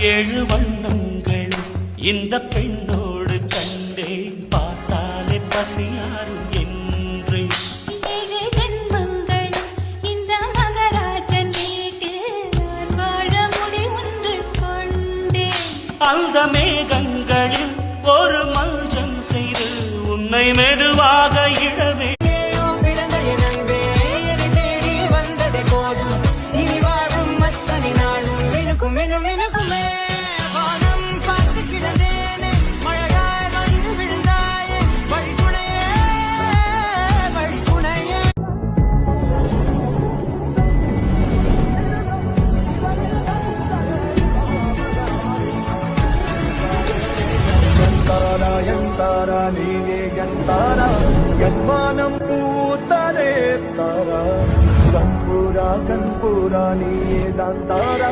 ஏழு வண்ணங்கள் இந்த பெண்ணோடு கண்டேன், பார்த்தாலே பசியாரும் என்று. ஏழு ஜென்மங்கள் இந்த மகராஜன் வீட்டில் நான் வாழ முடிவொன்று கொண்டேன். அந்த மேகங்களில் ஒரு மஞ்சம் செய்து உன்னை மெதுவாக இழவே. ఎంతారా నీవే ఎంతారా యన్మానం పూతరే తారా కన్పూరా నీయే దంతారా